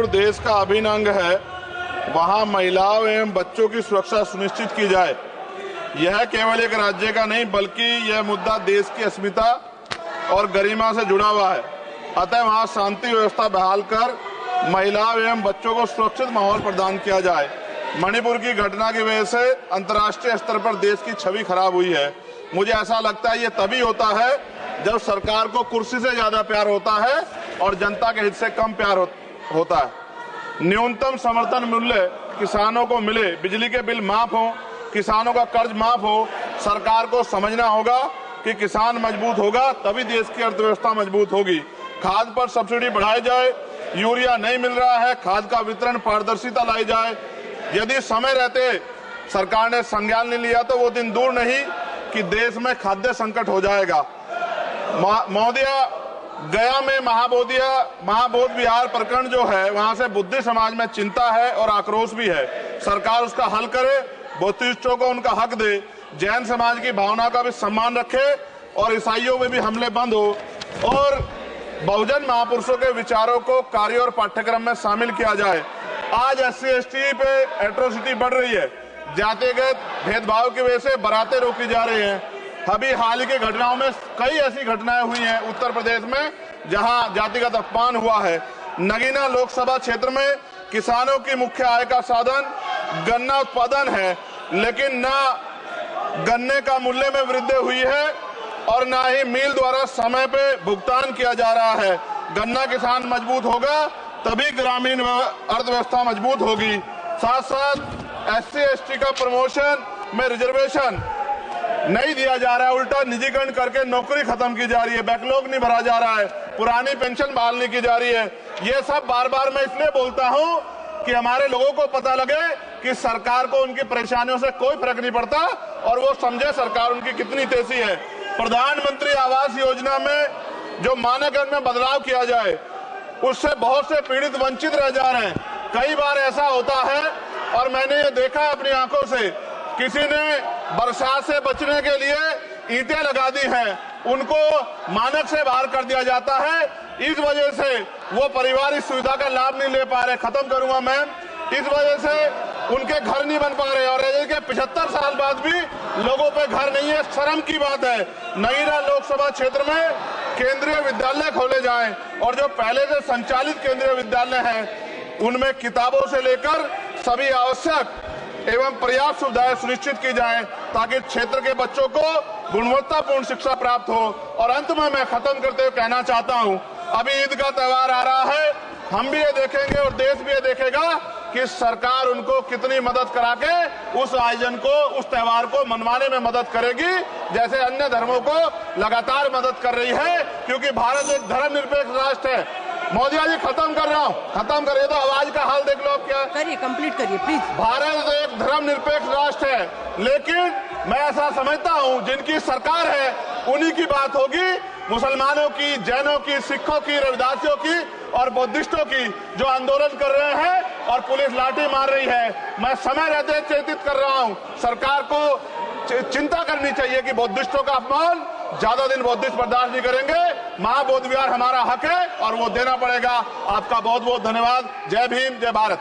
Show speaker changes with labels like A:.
A: मणिपुर देश का अभिन्न अंग है, वहां महिलाओं एवं बच्चों की सुरक्षा सुनिश्चित की जाए। यह केवल एक राज्य का नहीं बल्कि यह मुद्दा देश की अस्मिता और गरिमा से जुड़ा हुआ है। अतः वहां शांति व्यवस्था बहाल कर महिलाओं एवं बच्चों को सुरक्षित माहौल प्रदान किया जाए। मणिपुर की घटना की वजह से अंतर्राष्ट्रीय स्तर पर देश की छवि खराब हुई है। मुझे ऐसा लगता है ये तभी होता है जब सरकार को कुर्सी से ज्यादा प्यार होता है और जनता के हित से कम प्यार होता है। न्यूनतम समर्थन मूल्य किसानों को मिले, बिजली के बिल माफ हो, किसानों का कर्ज माफ हो। सरकार को समझना होगा कि किसान मजबूत होगा तभी देश की अर्थव्यवस्था मजबूत होगी। खाद पर सब्सिडी बढ़ाई जाए, यूरिया नहीं मिल रहा है, खाद का वितरण पारदर्शिता लाई जाए। यदि समय रहते सरकार ने संज्ञान नहीं लिया तो वो दिन दूर नहीं कि देश में खाद्य संकट हो जाएगा। महोदया, गया में महाबोध विहार प्रकरण जो है, वहां से बुद्ध समाज में चिंता है और आक्रोश भी है। सरकार उसका हल करे, बुद्धिस्टों को उनका हक दे, जैन समाज की भावना का भी सम्मान रखे और ईसाइयों में भी हमले बंद हो और बहुजन महापुरुषों के विचारों को कार्य और पाठ्यक्रम में शामिल किया जाए। आज SC/ST पे एट्रोसिटी बढ़ रही है। जातिगत भेदभाव की वजह से बारातें रोकी जा रही हैं। अभी हाल ही की घटनाओं में कई ऐसी घटनाएं हुई हैं उत्तर प्रदेश में जहां जातिगत अपमान हुआ है। नगीना लोकसभा क्षेत्र में किसानों की मुख्य आय का साधन गन्ना उत्पादन है, लेकिन न गन्ने का मूल्य में वृद्धि हुई है और न ही मिल द्वारा समय पे भुगतान किया जा रहा है। गन्ना किसान मजबूत होगा तभी ग्रामीण अर्थव्यवस्था मजबूत होगी। साथ साथ SC/ST का प्रमोशन में रिजर्वेशन नहीं दिया जा रहा है, उल्टा निजीकरण करके नौकरी खत्म की जा रही है, बैकलॉग नहीं भरा जा रहा है, पुरानी पेंशन बहाल नहीं की जा रही है। ये सब बार बार मैं इसलिए बोलता हूं कि हमारे लोगों को पता लगे कि सरकार को उनकी परेशानियों से कोई फर्क नहीं पड़ता और वो समझे सरकार उनकी कितनी तेजी है। प्रधानमंत्री आवास योजना में जो मानक में बदलाव किया जाए, उससे बहुत से पीड़ित वंचित रह जा रहे हैं। कई बार ऐसा होता है और मैंने ये देखा अपनी आंखों से, किसी ने बरसात से बचने के लिए ईंटें लगा दी हैं, उनको मानक से बाहर कर दिया जाता है। इस वजह से वो परिवार इस सुविधा का लाभ नहीं ले पा रहे। खत्म करूंगा मैं। इस वजह से उनके घर नहीं बन पा रहे और के 75 साल बाद भी लोगों पे घर नहीं है। शर्म की बात है। नगीना लोकसभा क्षेत्र में केंद्रीय विद्यालय खोले जाएं और जो पहले से संचालित केंद्रीय विद्यालय हैं उनमें किताबों से लेकर सभी आवश्यक एवं पर्याप्त सुविधाएं सुनिश्चित की जाएं ताकि क्षेत्र के बच्चों को गुणवत्तापूर्ण शिक्षा प्राप्त हो। और अंत में मैं खत्म करते हुए कहना चाहता हूं, अभी ईद का त्योहार आ रहा है, हम भी ये देखेंगे और देश भी ये देखेगा कि सरकार उनको कितनी मदद करा के उस आयोजन को, उस त्योहार को मनवाने में मदद करेगी, जैसे अन्य धर्मों को लगातार मदद कर रही है, क्योंकि भारत एक धर्मनिरपेक्ष राष्ट्र है। मोदी जी, खत्म कर रहा हूँ, खत्म करिए तो आवाज का हाल देख लो आप क्या
B: करिए, कंप्लीट करिए प्लीज।
A: भारत एक धर्मनिरपेक्ष राष्ट्र है, लेकिन मैं ऐसा समझता हूँ जिनकी सरकार है उन्हीं की बात होगी। मुसलमानों की, जैनों की, सिखों की, रविदासियों की और बुद्धिस्टों की जो आंदोलन कर रहे हैं और पुलिस लाठी मार रही है, मैं समय रहते चेतित कर रहा हूँ। सरकार को चिंता करनी चाहिए कि बुद्धिस्टों का अपमान ज्यादा दिन बुद्धिस्ट बर्दाश्त नहीं करेंगे। महाबोध विहार हमारा हक है और वो देना पड़ेगा। आपका बहुत बहुत धन्यवाद। जय भीम, जय भारत।